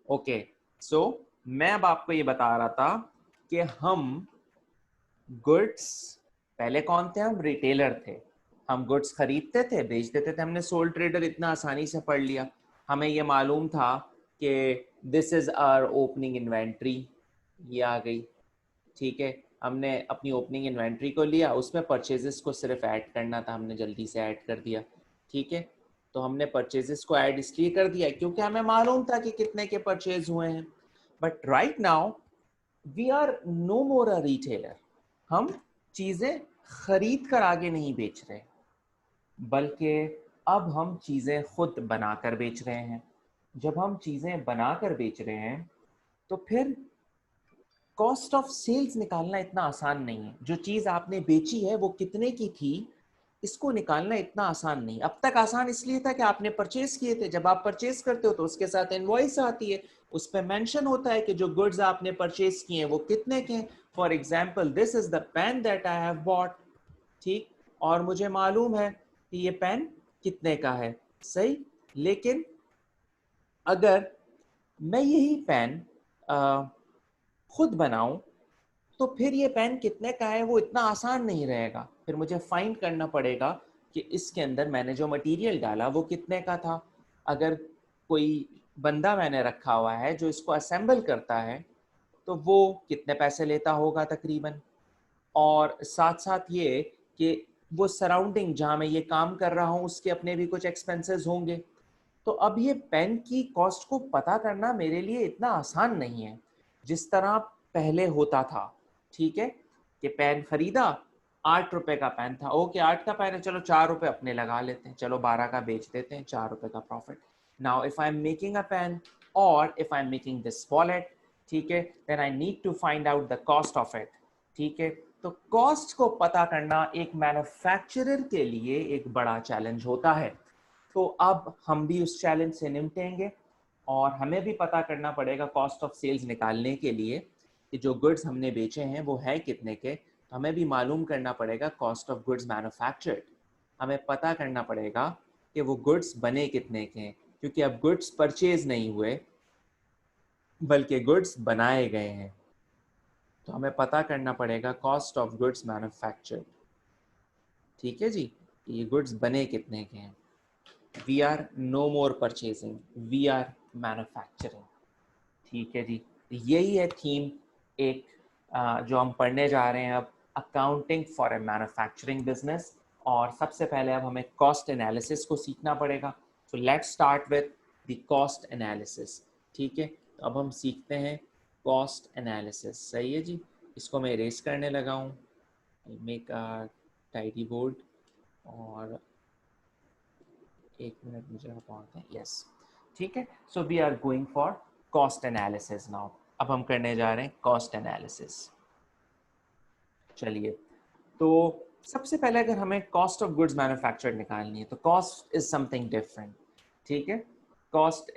Okay, सो मैं अब आपको ये बता रहा था कि हम गुड्स, पहले कौन थे? हम रिटेलर थे। हम गुड्स खरीदते थे, बेच देते थे। हमने सोल ट्रेडर इतना आसानी से पढ़ लिया। हमें ये मालूम था कि this is our opening inventory, ये आ गई। ठीक है, हमने अपनी ओपनिंग इन्वेंट्री को लिया, उसमें परचेजेस को सिर्फ ऐड करना था, हमने जल्दी से ऐड कर दिया। ठीक है, तो हमने परचेजेस को ऐड इसलिए कर दिया क्योंकि हमें मालूम था कि कितने के परचेज हुए हैं। But right now we are no more a retailer. हम चीजें खरीद कर आगे नहीं बेच रहे, बल्कि अब हम चीजें खुद बनाकर बेच रहे हैं। जब हम चीजें बनाकर बेच रहे हैं तो फिर कॉस्ट ऑफ सेल्स निकालना इतना आसान नहीं है। जो चीज आपने बेची है वो कितने की थी, इसको निकालना इतना आसान नहीं। अब तक आसान इसलिए था कि आपने परचेज किए थे। जब आप परचेज करते हो तो उसके साथ इनवॉइस आती है, उस पर मेंशन होता है कि जो गुड्स आपने परचेज किए हैं वो कितने के हैं। For example, this is the pen that I have bought. ठीक, और मुझे मालूम है कि ये पेन कितने का है। सही, लेकिन अगर मैं यही पेन खुद बनाऊं तो फिर ये पेन कितने का है वो इतना आसान नहीं रहेगा। फिर मुझे फाइंड करना पड़ेगा कि इसके अंदर मैंने जो मटेरियल डाला वो कितने का था। अगर कोई बंदा मैंने रखा हुआ है जो इसको असेंबल करता है तो वो कितने पैसे लेता होगा तकरीबन। और साथ साथ ये कि वो सराउंडिंग जहाँ मैं ये काम कर रहा हूँ उसके अपने भी कुछ एक्सपेंसेस होंगे। तो अब ये पेन की कॉस्ट को पता करना मेरे लिए इतना आसान नहीं है जिस तरह पहले होता था। ठीक है, कि पेन खरीदा, 8 रुपए का पेन था, ओके 8 का पेन है, चलो 4 रुपए अपने लगा लेते हैं, चलो 12 का बेच देते हैं, 4 रुपए का profit. Now if I am making a pen और if I am making this wallet, ठीक है, then I need to find out the cost of it. ठीक है, तो कॉस्ट को पता करना एक मैन्युफैक्चरर के लिए एक बड़ा चैलेंज होता है। तो अब हम भी उस चैलेंज से निपटेंगे और हमें भी पता करना पड़ेगा कॉस्ट ऑफ सेल्स निकालने के लिए कि जो गुड्स हमने बेचे हैं वो है कितने के। तो हमें भी मालूम करना पड़ेगा कॉस्ट ऑफ गुड्स मैन्युफैक्चर्ड। हमें पता करना पड़ेगा कि वो गुड्स बने कितने के हैं, क्योंकि अब गुड्स परचेज नहीं हुए बल्कि गुड्स बनाए गए हैं। तो हमें पता करना पड़ेगा कॉस्ट ऑफ गुड्स मैन्युफैक्चर्ड। ठीक है जी, ये गुड्स बने कितने के हैं। We are no more purchasing, we are manufacturing. ठीक है जी, यही है थीम एक जो हम पढ़ने जा रहे हैं अब, accounting for a manufacturing business. और सबसे पहले अब हमें कॉस्ट एनालिसिस को सीखना पड़ेगा। So let's start with the cost analysis. ठीक है, तो अब हम सीखते हैं कॉस्ट एनालिसिस। सही है जी, इसको मैं इरेज करने लगा हूँ। मेक अ टाइडी बोर्ड और 1 मिनट मुझे पहुंचते हैं। यस, ठीक है, so we are going for cost analysis now. अब हम करने जा रहे हैं कॉस्ट एनालिसिस। चलिए, तो सबसे पहले अगर हमें कॉस्ट ऑफ गुड्स मैन्युफैक्चर्ड निकालनी है तो कॉस्ट इज समथिंग डिफरेंट। ठीक है, cost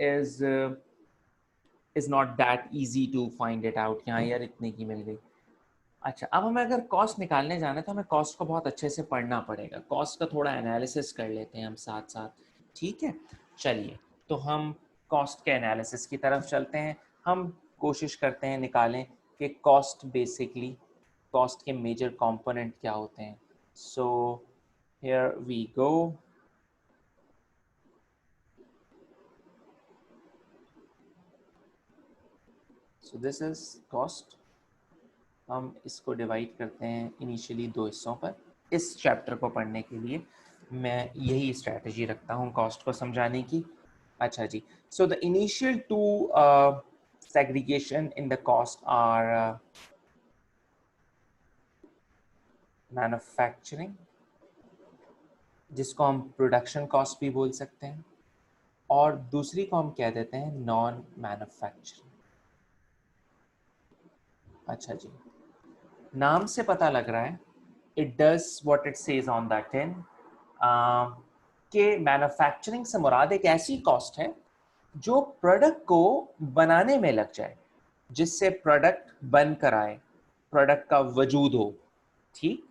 is not that easy to find it out, यहाँ यार इतने की मिल गई। अच्छा, अब हमें अगर कॉस्ट निकालने जाना है तो हमें कॉस्ट को बहुत अच्छे से पढ़ना पड़ेगा। कॉस्ट का थोड़ा एनालिसिस कर लेते हैं हम साथ साथ। ठीक है, चलिए, तो हम कॉस्ट के एनालिसिस की तरफ चलते हैं। हम कोशिश करते हैं निकालें कि कॉस्ट बेसिकली, कॉस्ट के मेजर कंपोनेंट क्या होते हैं। So here we go. So this is cost. हम इसको डिवाइड करते हैं इनिशियली 2 हिस्सों पर। इस चैप्टर को पढ़ने के लिए मैं यही स्ट्रैटेजी रखता हूँ कॉस्ट को समझाने की। अच्छा जी, so the initial two segregation in the cost are manufacturing, जिसको हम प्रोडक्शन कॉस्ट भी बोल सकते हैं, और दूसरी को हम कह देते हैं नॉन मैन्युफैक्चरिंग। अच्छा जी, नाम से पता लग रहा है, it does what it says on the tin, कि मैन्युफैक्चरिंग से मुराद एक ऐसी कॉस्ट है जो प्रोडक्ट को बनाने में लग जाए, जिससे प्रोडक्ट बन कर आए, प्रोडक्ट का वजूद हो। ठीक,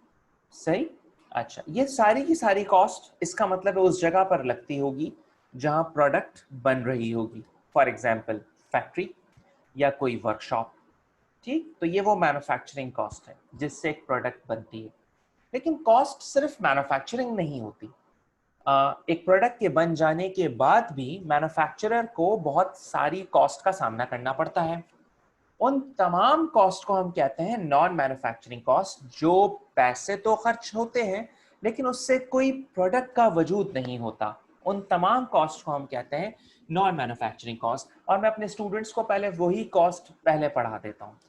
सही। अच्छा, ये सारी की सारी कॉस्ट इसका मतलब है उस जगह पर लगती होगी जहां प्रोडक्ट बन रही होगी। फॉर एग्जाम्पल फैक्ट्री या कोई वर्कशॉप, ठीक। तो ये वो मैन्युफैक्चरिंग कॉस्ट है जिससे एक प्रोडक्ट बनती है। लेकिन कॉस्ट सिर्फ मैन्युफैक्चरिंग नहीं होती। एक प्रोडक्ट के बन जाने के बाद भी मैन्युफैक्चरर को बहुत सारी कॉस्ट का सामना करना पड़ता है। उन तमाम कॉस्ट को हम कहते हैं नॉन मैन्युफैक्चरिंग कॉस्ट, जो पैसे तो खर्च होते हैं लेकिन उससे कोई प्रोडक्ट का वजूद नहीं होता। उन तमाम कॉस्ट को हम कहते हैं नॉन मैन्युफैक्चरिंग कॉस्ट। और मैं अपने स्टूडेंट्स को पहले वही कॉस्ट पहले पढ़ा देता हूँ।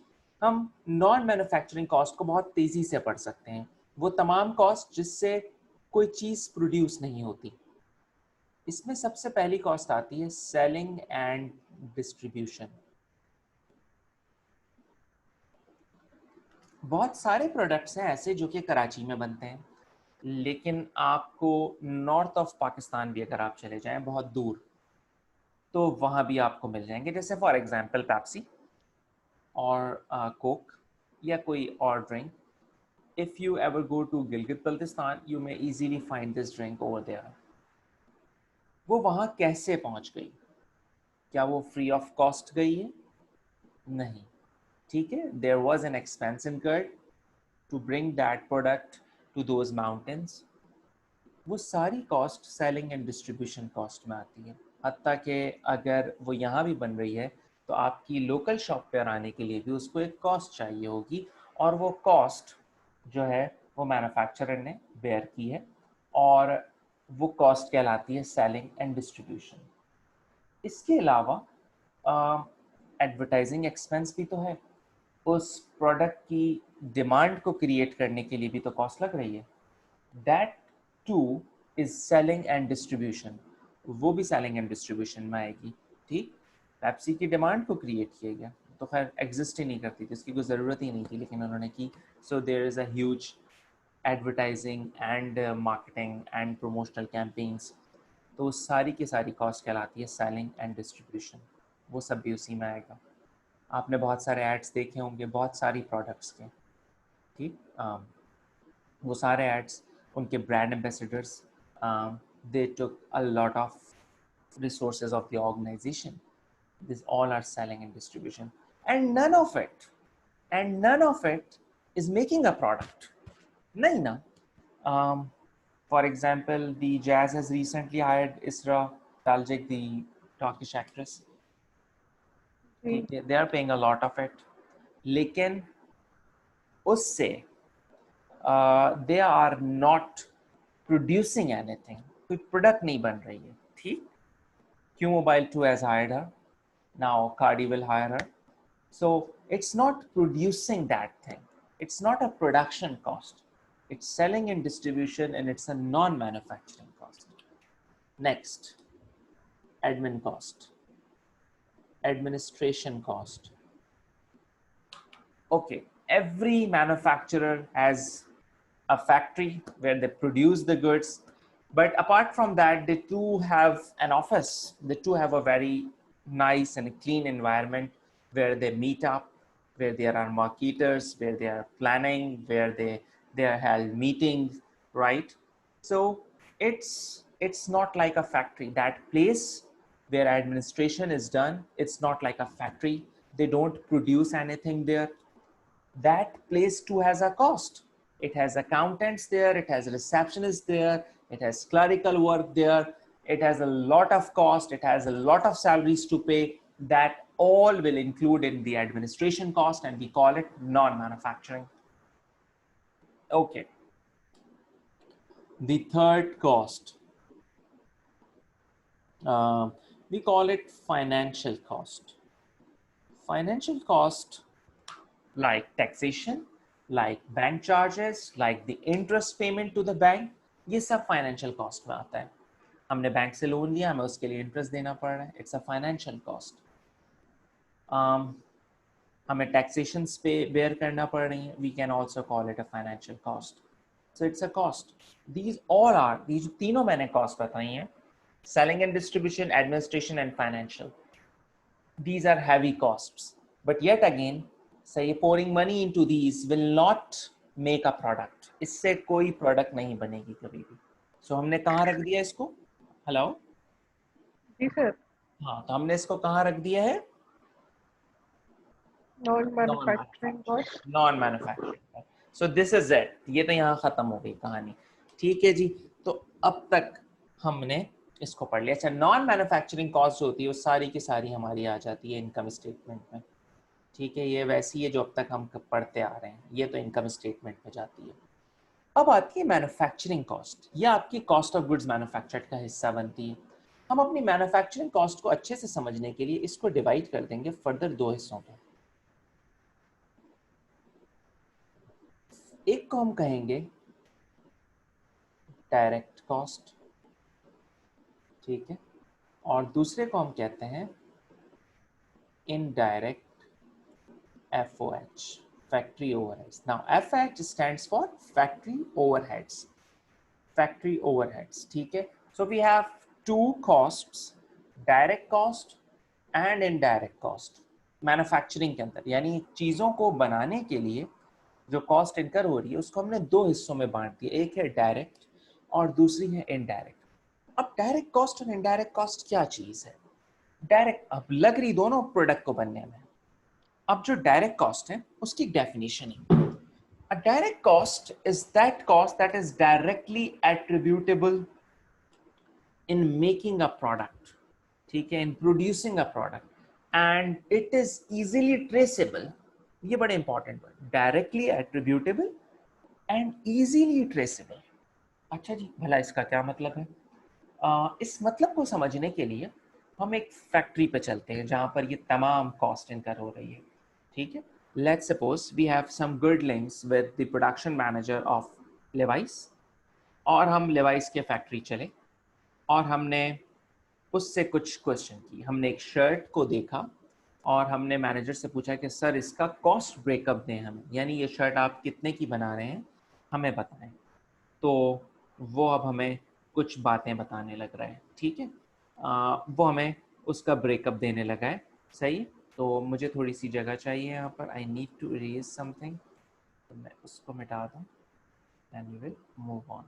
हम नॉन मैन्युफैक्चरिंग कॉस्ट को बहुत तेजी से पढ़ सकते हैं। वो तमाम कॉस्ट जिससे कोई चीज प्रोड्यूस नहीं होती। इसमें सबसे पहली कॉस्ट आती है सेलिंग एंड डिस्ट्रीब्यूशन। बहुत सारे प्रोडक्ट्स हैं ऐसे जो कि कराची में बनते हैं, लेकिन आपको नॉर्थ ऑफ पाकिस्तान भी अगर आप चले जाएं बहुत दूर, तो वहाँ भी आपको मिल जाएंगे। जैसे फॉर एग्जांपल पेप्सी और कोक या कोई और drink. If you ever go to Gilgit Baltistan you may easily find this drink over there. वो वहाँ कैसे पहुँच गई? क्या वो फ्री ऑफ कॉस्ट गई है? नहीं, ठीक है। There was an expense incurred to bring that product to those mountains. वो सारी cost selling and distribution cost में आती है। हत्ता कि अगर वो यहाँ भी बन रही है तो आपकी लोकल शॉप पर आने के लिए भी उसको एक कॉस्ट चाहिए होगी, और वो कॉस्ट जो है वो मैन्युफैक्चरर ने बेयर की है, और वो कॉस्ट कहलाती है सेलिंग एंड डिस्ट्रीब्यूशन। इसके अलावा एडवर्टाइजिंग एक्सपेंस भी तो है। उस प्रोडक्ट की डिमांड को क्रिएट करने के लिए भी तो कॉस्ट लग रही है। That two is selling and distribution. वो भी सेलिंग एंड डिस्ट्रीब्यूशन में आएगी, ठीक। पेप्सी की डिमांड को क्रिएट किया गया, तो खैर एग्जिस्ट ही नहीं करती थी, इसकी कोई ज़रूरत ही नहीं थी, लेकिन उन्होंने की। So there is a huge advertising and marketing and promotional campaigns. तो सारी की सारी कॉस्ट कहलाती है सेलिंग एंड डिस्ट्रीब्यूशन। वो सब भी उसी में आएगा। आपने बहुत सारे एड्स देखे होंगे बहुत सारी प्रोडक्ट्स के, ठीक। वो सारे एड्स, उनके brand ambassadors, they took a lot of resources of the organization. These all are selling and distribution, and none of it is making a product. Nahi na. For example, the Jazz has recently hired Isra Taljik, the Turkish actress. They are paying a lot of it. लेकिन उससे they are not producing anything. कोई product नहीं बन रही है, ठीक। Q Mobile 2 has hired her. Now Cardi will hire her. So it's not producing that thing. It's not a production cost. It's selling and distribution, and it's a non-manufacturing cost. Next, admin cost, administration cost. Okay, every manufacturer has a factory where they produce the goods, but apart from that, they too have an office. They too have a very nice and clean environment where they meet up, where there are marketers, where they are planning, where they are held meetings, right? So it's not like a factory. That place where administration is done, it's not like a factory. They don't produce anything there. That place too has a cost. It has accountants there, it has receptionists there, it has clerical work there, it has a lot of cost, it has a lot of salaries to pay. That all will include in the administration cost, and we call it non-manufacturing. Okay. The third cost, we call it financial cost. Financial cost, like taxation, like bank charges, like the interest payment to the bank, ये सब financial cost में आता है। हमने bank से loan लिया, हमें उसके लिए इंटरेस्ट देना पड़ रहा है, इट्स अ फाइनेंशियल कॉस्ट। हमें टैक्सेशंस पे बेयर करना पड़ रही है, we can also call it a financial cost. So it's a cost. These all are, ये जो तीनों मैंने कॉस्ट बताई हैं, selling and distribution, administration and financial, these are heavy costs. But yet again, say pouring money into these will not make a product. इससे कोई product नहीं बनेगी कभी भी। So हमने कहाँ रख दिया इसको? हेलो जी सर। हाँ, तो हमने इसको कहाँ रख दिया है? Non non manufacturing manufacturing, cost. Non manufacturing. So this is it, ये तो यहाँ खत्म हो गई कहानी। ठीक है जी, तो अब तक हमने इसको पढ़ लिया। अच्छा, नॉन मैन्युफैक्चरिंग कॉस्ट जो होती है वो सारी की सारी हमारी आ जाती है इनकम स्टेटमेंट में। ठीक है, ये वैसी है जो अब तक हम पढ़ते आ रहे हैं, ये तो इनकम स्टेटमेंट में जाती है। अब आती है मैन्युफैक्चरिंग कॉस्ट, ये आपकी कॉस्ट ऑफ गुड्स मैन्युफैक्चर्ड का हिस्सा बनती है। हम अपनी मैन्युफैक्चरिंग कॉस्ट को अच्छे से समझने के लिए इसको डिवाइड कर देंगे फर्दर दो हिस्सों में। एक को हम कहेंगे डायरेक्ट कॉस्ट, ठीक है, और दूसरे को हम कहते हैं indirect FOH, factory overheads. Now FH stands for factory overheads, factory overheads, ठीक है। So we have two costs, direct cost and indirect cost manufacturing के अंदर, यानी चीज़ों को बनाने के लिए जो कॉस्ट इनकर हो रही है उसको हमने दो हिस्सों में बांट दिया, एक है डायरेक्ट और दूसरी है इनडायरेक्ट। अब डायरेक्ट कॉस्ट और इनडायरेक्ट कॉस्ट क्या चीज है? डायरेक्ट अब लग रही दोनों प्रोडक्ट को बनने में। अब जो डायरेक्ट कॉस्ट है उसकी डेफिनेशन है, a direct cost is that cost that is directly attributable in making a product, ठीक है, in producing a product and it is easily traceable। ये बड़े इंपॉर्टेंट है, directly attributable and easily traceable. अच्छा जी, भला इसका क्या मतलब है? इस मतलब को समझने के लिए हम एक फैक्ट्री पे चलते हैं जहाँ पर ये तमाम कॉस्ट इनकर हो रही है। ठीक है, let's suppose we have some good links with the production manager of Levi's, और हम लेवाइस के फैक्ट्री चले और हमने उससे कुछ क्वेश्चन की। हमने एक शर्ट को देखा और हमने मैनेजर से पूछा कि सर इसका कॉस्ट ब्रेकअप दें हमें, यानी ये शर्ट आप कितने की बना रहे हैं हमें बताएं। तो वो अब हमें कुछ बातें बताने लग रहा है, ठीक है, वो हमें उसका ब्रेकअप देने लगा है। सही है, तो मुझे थोड़ी सी जगह चाहिए यहाँ पर, I need to erase something, तो मैं उसको मिटा दूँ and we will move on.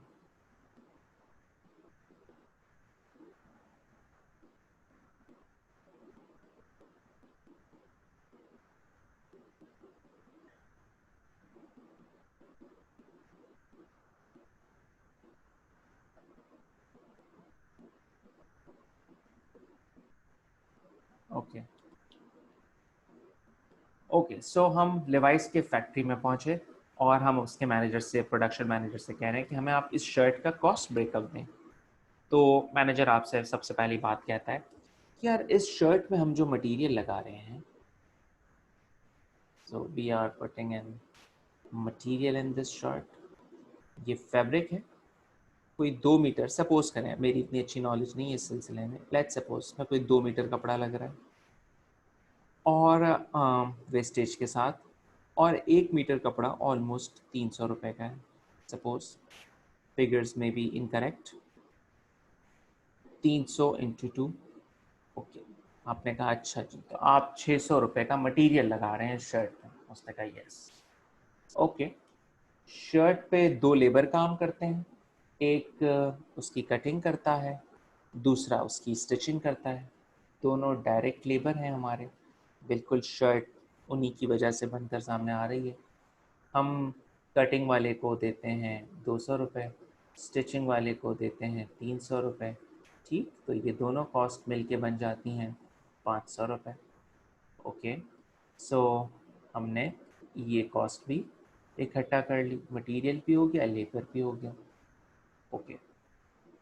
Okay okay, so हम लेवाइस के फैक्ट्री में पहुंचे और हम उसके मैनेजर से, प्रोडक्शन मैनेजर से कह रहे हैं कि हमें आप इस शर्ट का कॉस्ट ब्रेकअप दें। तो मैनेजर आपसे सबसे पहली बात कहता है कि यार इस शर्ट में हम जो मटेरियल लगा रहे हैं, so we are putting in material in this shirt, ये फैब्रिक है कोई 2 मीटर, सपोज करें, मेरी इतनी अच्छी नॉलेज नहीं है इस सिलसिले में, लेट्स सपोज मैं कोई 2 मीटर कपड़ा लग रहा है और वेस्टेज के साथ, और 1 मीटर कपड़ा ऑलमोस्ट 300 रुपये का है। सपोज फिगर्स में बी इनकरेक्ट, 300 इंटू 2, ओके। आपने कहा अच्छा जी, तो आप 600 रुपये का मटेरियल लगा रहे हैं शर्ट में। उसने कहा यस, ओके। शर्ट पे 2 लेबर काम करते हैं, एक उसकी कटिंग करता है, दूसरा उसकी स्टिचिंग करता है। दोनों डायरेक्ट लेबर हैं हमारे, बिल्कुल शर्ट उन्हीं की वजह से बनकर सामने आ रही है। हम कटिंग वाले को देते हैं 200 रुपये, स्टिचिंग वाले को देते हैं 300 रुपये, ठीक, तो ये दोनों कॉस्ट मिलके बन जाती हैं 500 रुपये। ओके, सो हमने ये कॉस्ट भी इकट्ठा कर ली, मटेरियल भी हो गया, लेबर भी हो गया। ओके,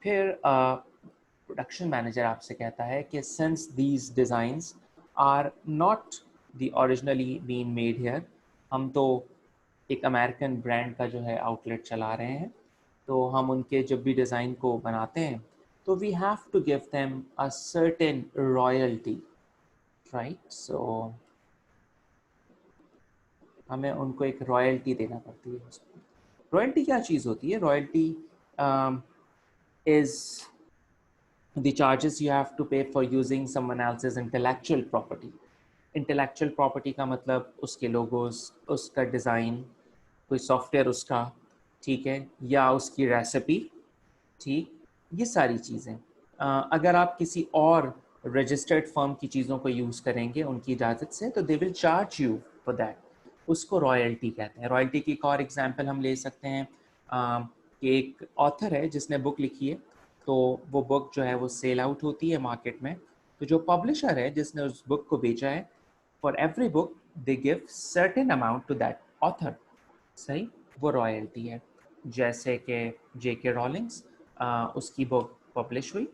फिर प्रोडक्शन मैनेजर आपसे कहता है कि since these designs are not the originally been made here, हम तो एक अमेरिकन ब्रांड का जो है आउटलेट चला रहे हैं, तो हम उनके जब भी डिज़ाइन को बनाते हैं तो we have to give them a certain royalty, right. So हमें उनको एक रॉयल्टी देना पड़ती है। रॉयल्टी क्या चीज़ होती है? Royalty is the charges you have to pay for using someone else's intellectual property। Intellectual property का मतलब उसके लोगोस, उसका डिज़ाइन, कोई सॉफ्टवेयर उसका, ठीक है, या उसकी रेसिपी, ठीक, ये सारी चीज़ें। अगर आप किसी और रजिस्टर्ड फर्म की चीज़ों को यूज़ करेंगे उनकी इजाज़त से, तो they will charge you for that, उसको रॉयल्टी कहते हैं। रॉयल्टी की एक और एग्जांपल हम ले सकते हैं कि एक ऑथर है जिसने बुक लिखी है, तो वो बुक जो है वो सेल आउट होती है मार्केट में, तो जो पब्लिशर है जिसने उस बुक को बेचा है, for every book they give certain amount to that author, सही, वो रॉयल्टी है। जैसे कि जेके रॉलिंग्स, उसकी बुक पब्लिश हुई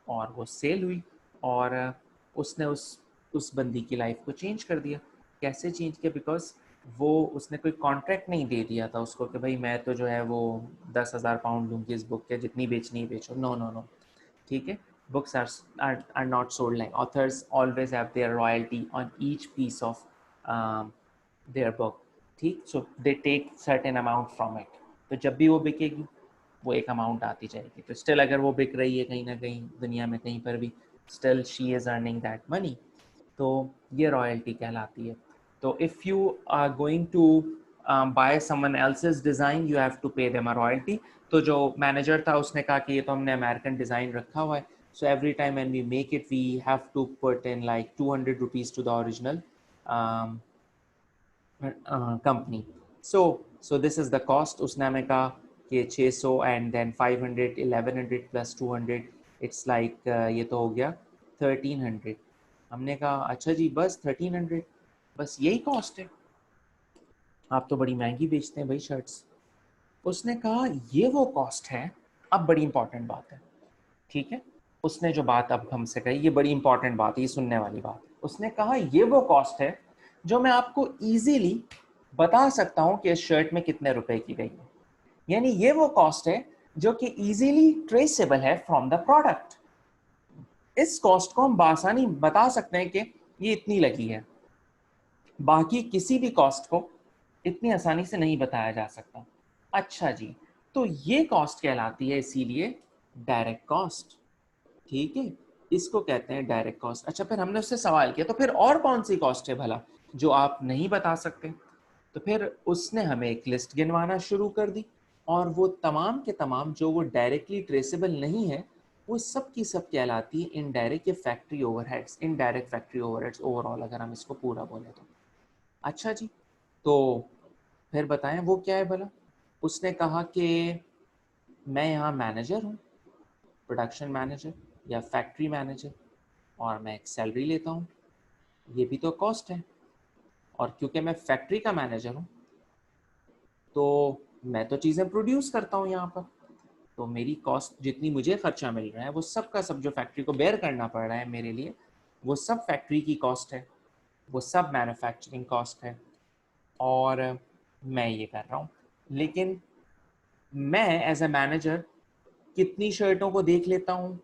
और वो सेल हुई, और उसने उस बंदी की लाइफ को चेंज कर दिया। कैसे चेंज किया? बिकॉज वो, उसने कोई कॉन्ट्रैक्ट नहीं दे दिया था उसको कि भाई मैं तो जो है वो 10,000 पाउंड लूँगी इस बुक के, जितनी बेचनी है बेचो। नो नो नो, ठीक है, books are not sold like authors always have their royalty on each piece of their book, ठीक, so they take certain amount from it, तो जब भी वो बिकेगी वो एक अमाउंट आती जाएगी, तो स्टिल अगर वो बिक रही है कहीं ना कहीं दुनिया में कहीं पर भी, still she is earning that money, तो ये रॉयल्टी कहलाती है। तो if you are going to buy someone else's design you have to pay them a royalty. तो जो मैनेजर था उसने कहा कि ये तो हमने अमेरिकन डिज़ाइन रखा हुआ है, so every time when we make it we have to put in like 200 rupees to the original company, so this is the cost। उसने हमें कहा कि 600 and then 500 1100 plus 200 it's like ये तो हो गया 1300। हमने कहा अच्छा जी बस 1300, बस यही कॉस्ट है? आप तो बड़ी महंगी बेचते हैं भाई शर्ट्स। उसने कहा ये वो कॉस्ट है। अब बड़ी इंपॉर्टेंट बात है, ठीक है, उसने जो बात अब हमसे कही ये बड़ी इंपॉर्टेंट बात है, ये सुनने वाली बात है। उसने कहा ये वो कॉस्ट है जो मैं आपको इजीली बता सकता हूं कि इस शर्ट में कितने रुपए की गई है, यानी ये वो कॉस्ट है जो कि इजीली ट्रेसेबल है फ्रॉम द प्रोडक्ट। इस कॉस्ट को हम बासानी बता सकते हैं कि ये इतनी लगी है, बाकी किसी भी कॉस्ट को इतनी आसानी से नहीं बताया जा सकता। अच्छा जी, तो ये कॉस्ट कहलाती है इसीलिए डायरेक्ट कॉस्ट, ठीक है, इसको कहते हैं डायरेक्ट कॉस्ट। अच्छा, फिर हमने उससे सवाल किया तो फिर और कौन सी कॉस्ट है भला जो आप नहीं बता सकते? तो फिर उसने हमें एक लिस्ट गिनवाना शुरू कर दी, और वो तमाम के तमाम जो वो डायरेक्टली ट्रेसेबल नहीं है वो सब की सब कहलाती है इनडायरेक्ट या factory overheads. Indirect factory overheads overall अगर हम इसको पूरा बोले तो। अच्छा जी, तो फिर बताएं वो क्या है भला? उसने कहा कि मैं यहाँ मैनेजर हूँ, प्रोडक्शन मैनेजर या फैक्ट्री मैनेजर, और मैं एक सैलरी लेता हूँ, ये भी तो कॉस्ट है। और क्योंकि मैं फैक्ट्री का मैनेजर हूँ तो मैं तो चीज़ें प्रोड्यूस करता हूँ यहाँ पर, तो मेरी कॉस्ट जितनी मुझे खर्चा मिल रहा है वो सब का सब जो फैक्ट्री को बेयर करना पड़ रहा है मेरे लिए, वो सब फैक्ट्री की कॉस्ट है, वो सब मैन्युफैक्चरिंग कॉस्ट है, और मैं ये कर रहा हूँ। लेकिन मैं एज ए मैनेजर कितनी शर्टों को देख लेता हूँ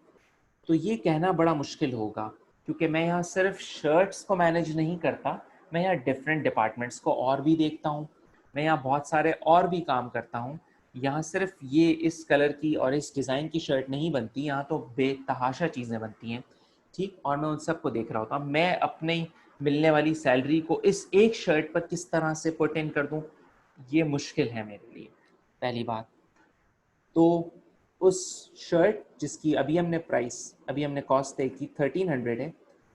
तो ये कहना बड़ा मुश्किल होगा, क्योंकि मैं यहाँ सिर्फ शर्ट्स को मैनेज नहीं करता, मैं यहाँ डिफरेंट डिपार्टमेंट्स को और भी देखता हूँ, मैं यहाँ बहुत सारे और भी काम करता हूँ। यहाँ सिर्फ ये इस कलर की और इस डिज़ाइन की शर्ट नहीं बनती, यहाँ तो बेतहाशा चीज़ें बनती हैं, ठीक, और मैं उन सबको देख रहा होता हूँ। मैं अपनी मिलने वाली सैलरी को इस एक शर्ट पर किस तरह से पुट इन कर दूँ, ये मुश्किल है मेरे लिए, पहली बात। तो उस शर्ट जिसकी अभी हमने कॉस्ट तय की 1300 है,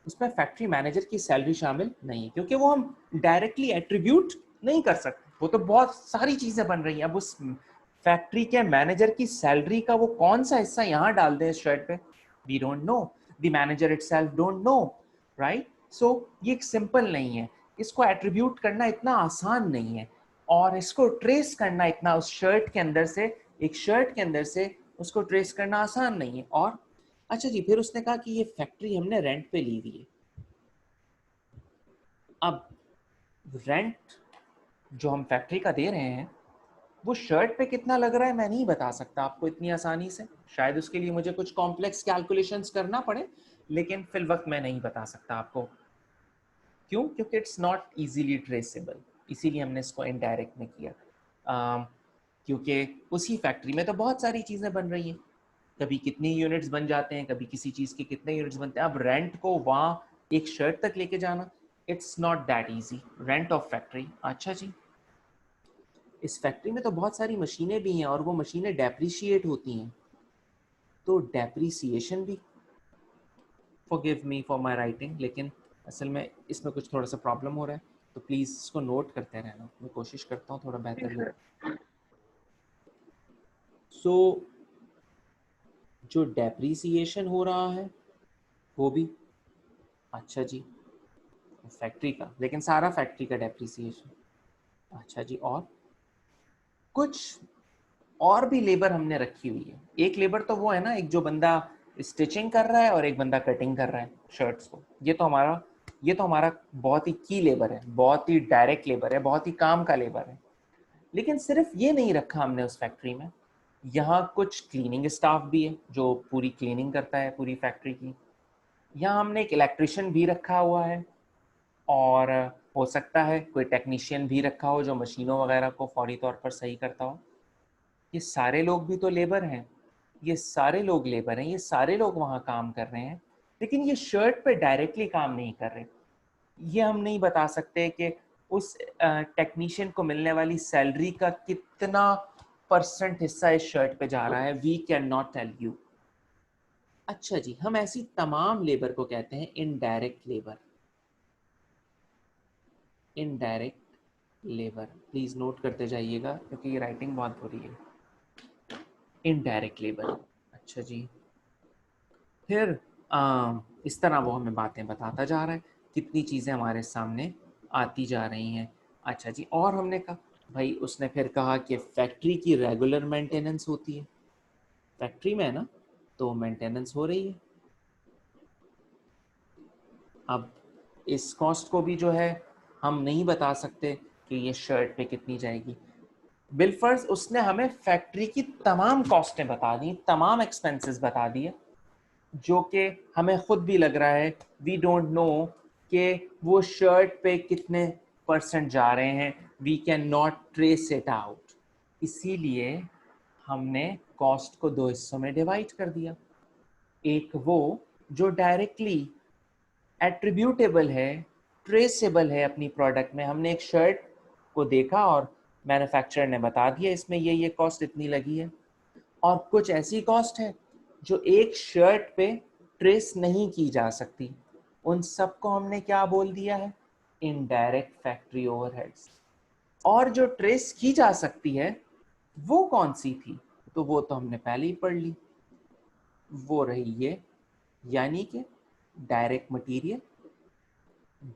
उसमें फैक्ट्री मैनेजर की सैलरी शामिल नहीं है, क्योंकि वो हम डायरेक्टली एट्रीब्यूट नहीं कर सकते, वो तो बहुत सारी चीज़ें बन रही हैं। अब उस फैक्ट्री के मैनेजर की सैलरी का वो कौन सा हिस्सा यहाँ डाल दें इस शर्ट पे, we don't know, the manager itself don't know, right. So ये एक सिंपल नहीं है, इसको एट्रीब्यूट करना इतना आसान नहीं है, और इसको ट्रेस करना इतना उस शर्ट के अंदर से, एक शर्ट के अंदर से उसको ट्रेस करना आसान नहीं है। और अच्छा जी, फिर उसने कहा कि ये फैक्ट्री हमने रेंट पे ली हुई है। अब रेंट जो हम फैक्ट्री का दे रहे हैं वो शर्ट पे कितना लग रहा है मैं नहीं बता सकता आपको इतनी आसानी से, शायद उसके लिए मुझे कुछ कॉम्प्लेक्स कैलकुलेशंस करना पड़े, लेकिन फिल वक्त मैं नहीं बता सकता आपको। क्यों? क्योंकि इट्स नॉट इजीली ट्रेसेबल, इसीलिए हमने इसको इनडायरेक्ट में किया। क्योंकि उसी फैक्ट्री में तो बहुत सारी चीज़ें बन रही हैं, कभी कितने यूनिट्स बन जाते हैं, कभी किसी चीज़ के कितने यूनिट्स बनते हैं। अब रेंट को वहाँ एक शर्ट तक लेके जाना, it's not that easy, rent of factory. अच्छा जी, इस फैक्ट्री में तो बहुत सारी मशीनें भी हैं और वो मशीनें डेप्रिशिएट होती हैं, तो डेप्रिसिएशन भी, forgive me for my writing, लेकिन असल में इसमें कुछ थोड़ा सा प्रॉब्लम हो रहा है। तो प्लीज इसको नोट करते रहना, मैं कोशिश करता हूँ थोड़ा बेहतर लिखूं। सो जो डेप्रिसिएशन हो रहा है वो भी, अच्छा जी, फैक्ट्री का, लेकिन सारा फैक्ट्री का डेप्रिसिएशन, अच्छा जी। और कुछ और भी लेबर हमने रखी हुई है। एक लेबर तो वो है ना, एक जो बंदा स्टिचिंग कर रहा है और एक बंदा कटिंग कर रहा है शर्ट्स को। ये तो हमारा बहुत ही की लेबर है, बहुत ही डायरेक्ट लेबर है, बहुत ही काम का लेबर है। लेकिन सिर्फ ये नहीं रखा हमने उस फैक्ट्री में, यहाँ कुछ क्लीनिंग स्टाफ भी है जो पूरी क्लीनिंग करता है पूरी फैक्ट्री की। यहाँ हमने एक इलेक्ट्रिशियन भी रखा हुआ है, और हो सकता है कोई टेक्नीशियन भी रखा हो जो मशीनों वगैरह को फौरी तौर पर सही करता हो। ये सारे लोग भी तो लेबर हैं, ये सारे लोग लेबर हैं, ये सारे लोग वहाँ काम कर रहे हैं, लेकिन ये शर्ट पे डायरेक्टली काम नहीं कर रहे। ये हम नहीं बता सकते कि उस टेक्नीशियन को मिलने वाली सैलरी का कितना % हिस्सा इस शर्ट पे जा रहा है, we can not tell you. अच्छा जी, हम ऐसी तमाम लेबर को कहते हैं indirect labour. Indirect labour, please note करते जाइएगा क्योंकि ये राइटिंग बहुत बुरी है। इनडायरेक्ट लेबर, अच्छा जी। फिर इस तरह वो हमें बातें बताता जा रहा है, कितनी चीज़ें हमारे सामने आती जा रही हैं। अच्छा जी, और हमने कहा भाई, उसने फिर कहा कि फैक्ट्री की रेगुलर मेंटेनेंस होती है, फैक्ट्री में है ना, तो मेंटेनेंस हो रही है। अब इस कॉस्ट को भी जो है हम नहीं बता सकते कि ये शर्ट पे कितनी जाएगी। बिलफर्ज उसने हमें फैक्ट्री की तमाम कॉस्टें बता दी, तमाम एक्सपेंसेस बता दिए, जो कि हमें खुद भी लग रहा है वी डोंट नो कि वो शर्ट पे कितने % जा रहे हैं, we can not trace it out. इसीलिए हमने कॉस्ट को 2 हिस्सों में डिवाइड कर दिया। एक वो जो डायरेक्टली एट्रीब्यूटेबल है, ट्रेसेबल है अपनी प्रोडक्ट में, हमने एक शर्ट को देखा और मैन्युफैक्चरर ने बता दिया इसमें ये कॉस्ट इतनी लगी है। और कुछ ऐसी कॉस्ट है जो एक शर्ट पे ट्रेस नहीं की जा सकती, उन सबको हमने क्या बोल दिया है, इनडायरेक्ट फैक्ट्री ओवरहेड्स। और जो ट्रेस की जा सकती है वो कौन सी थी, तो वो तो हमने पहले ही पढ़ ली, वो रही ये, यानी कि डायरेक्ट मटेरियल,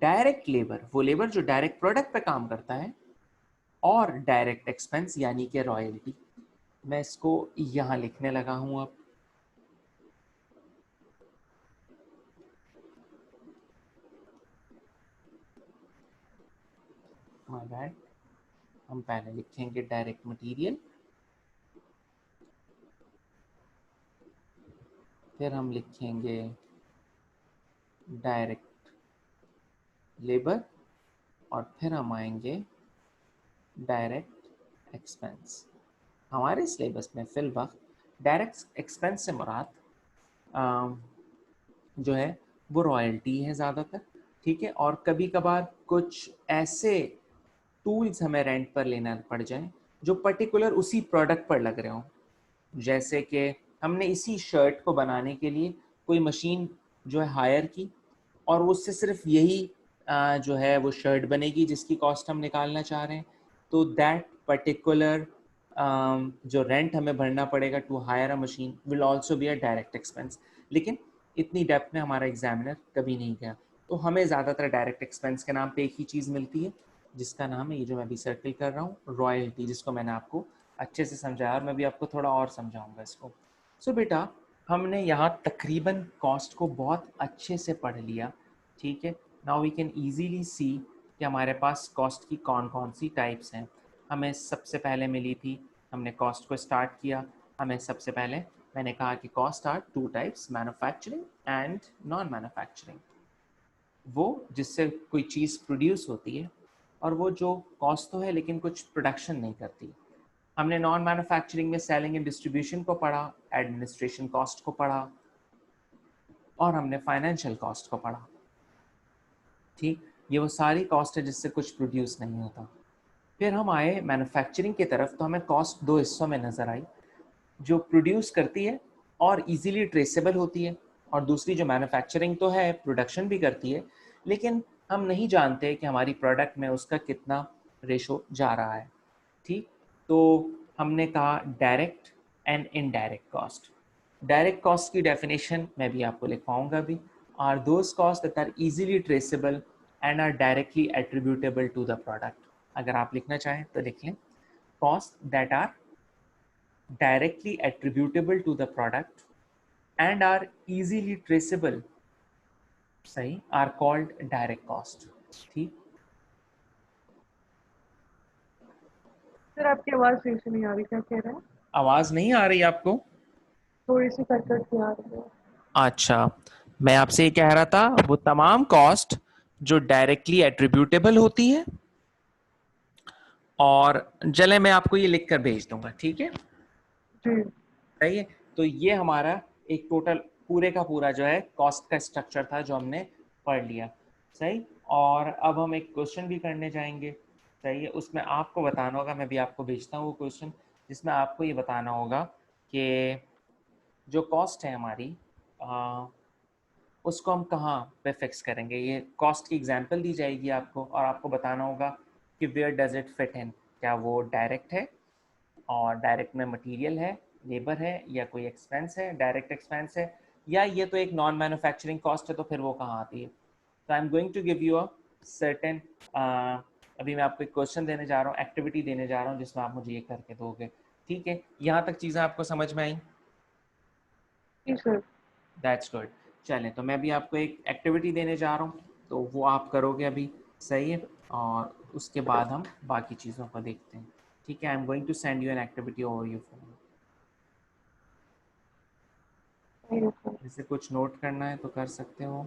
डायरेक्ट लेबर, वो लेबर जो डायरेक्ट प्रोडक्ट पे काम करता है, और डायरेक्ट एक्सपेंस यानी कि रॉयल्टी। मैं इसको यहाँ लिखने लगा हूँ अब। माय बैड, हम पहले लिखेंगे डायरेक्ट मटेरियल, फिर हम लिखेंगे डायरेक्ट लेबर, और फिर हम आएंगे डायरेक्ट एक्सपेंस। हमारे सिलेबस में फिल वक्त डायरेक्ट एक्सपेंस से मुराद जो है वो रॉयल्टी है ज़्यादातर, ठीक है। और कभी कभार कुछ ऐसे टूल्स हमें रेंट पर लेना पड़ जाए जो पर्टिकुलर उसी प्रोडक्ट पर लग रहे हों, जैसे कि हमने इसी शर्ट को बनाने के लिए कोई मशीन जो है हायर की, और उससे सिर्फ यही जो है वो शर्ट बनेगी जिसकी कॉस्ट हम निकालना चाह रहे हैं, तो दैट पर्टिकुलर जो रेंट हमें भरना पड़ेगा to hire a machine will also be a direct expense. लेकिन इतनी डेप्थ में हमारा एग्जामिनर कभी नहीं गया, तो हमें ज़्यादातर डायरेक्ट एक्सपेंस के नाम पे एक ही चीज़ मिलती है, जिसका नाम है, ये जो मैं अभी सर्कल कर रहा हूँ, रॉयल्टी, जिसको मैंने आपको अच्छे से समझाया और मैं भी आपको थोड़ा और समझाऊंगा इसको। सो बेटा, हमने यहाँ तकरीबन कॉस्ट को बहुत अच्छे से पढ़ लिया, ठीक है। Now we can easily see कि हमारे पास कॉस्ट की कौन कौन सी टाइप्स हैं। हमें सबसे पहले मिली थी, हमने कॉस्ट को स्टार्ट किया, हमें सबसे पहले मैंने कहा कि cost are 2 types, manufacturing and non manufacturing. वो जिससे कोई चीज़ प्रोड्यूस होती है, और वो जो कॉस्ट तो है लेकिन कुछ प्रोडक्शन नहीं करती। हमने नॉन मैन्युफैक्चरिंग में सेलिंग एंड डिस्ट्रीब्यूशन को पढ़ा, एडमिनिस्ट्रेशन कॉस्ट को पढ़ा, और हमने फाइनेंशियल कॉस्ट को पढ़ा, ठीक। ये वो सारी कॉस्ट है जिससे कुछ प्रोड्यूस नहीं होता। फिर हम आए मैन्युफैक्चरिंग की तरफ, तो हमें कॉस्ट 2 हिस्सों में नज़र आई, जो प्रोड्यूस करती है और इजीली ट्रेसेबल होती है, और दूसरी जो मैन्युफैक्चरिंग तो है, प्रोडक्शन भी करती है, लेकिन हम नहीं जानते कि हमारी प्रोडक्ट में उसका कितना रेशो जा रहा है, ठीक। तो हमने कहा direct and indirect cost. Direct cost की डेफिनेशन मैं भी आपको लिखवाऊंगा अभी, are those cost that are easily traceable and are directly attributable to the product. अगर आप लिखना चाहें तो लिख लें, cost that are directly attributable to the product and are easily traceable, सही, are called direct cost, ठीक। सर आपकी आवाज सही से नहीं आ रही, क्या कह रहे हैं? आवाज नहीं आ रही आपको? थोड़ी सी कट कट के आ रही है। अच्छा, मैं आपसे ये कह रहा था वो तमाम कॉस्ट जो डायरेक्टली एट्रीब्यूटेबल होती है, और चले मैं आपको ये लिख कर भेज दूंगा, ठीक है, जी सही है। तो ये हमारा एक टोटल पूरे का पूरा जो है कॉस्ट का स्ट्रक्चर था जो हमने पढ़ लिया, सही। और अब हम एक क्वेश्चन भी करने जाएंगे, सही है। उसमें आपको बताना होगा, मैं भी आपको भेजता हूँ वो क्वेश्चन, जिसमें आपको ये बताना होगा कि जो कॉस्ट है हमारी उसको हम कहाँ पे फिक्स करेंगे। ये कॉस्ट की एग्जांपल दी जाएगी आपको, और आपको बताना होगा कि where does it fit in, क्या वो डायरेक्ट है, और डायरेक्ट में मटेरियल है, लेबर है, या कोई एक्सपेंस है, डायरेक्ट एक्सपेंस है, या ये तो एक नॉन मैन्युफैक्चरिंग कॉस्ट है, तो फिर वो कहाँ आती है। तो I am going to give you a certain, अभी मैं आपको एक क्वेश्चन देने जा रहा हूँ, एक्टिविटी देने जा रहा हूँ, जिसमें आप मुझे ये करके दोगे, ठीक है। यहाँ तक चीज़ें आपको समझ में आई? जी सर। That's good. चलें, तो मैं भी आपको एक एक्टिविटी देने जा रहा हूँ, तो वो आप करोगे अभी, सही है। और उसके बाद हम बाकी चीज़ों को देखते हैं, ठीक है। I am going to send you an activity over your phone. सही है सर। जैसे कुछ नोट करना है तो कर सकते हो।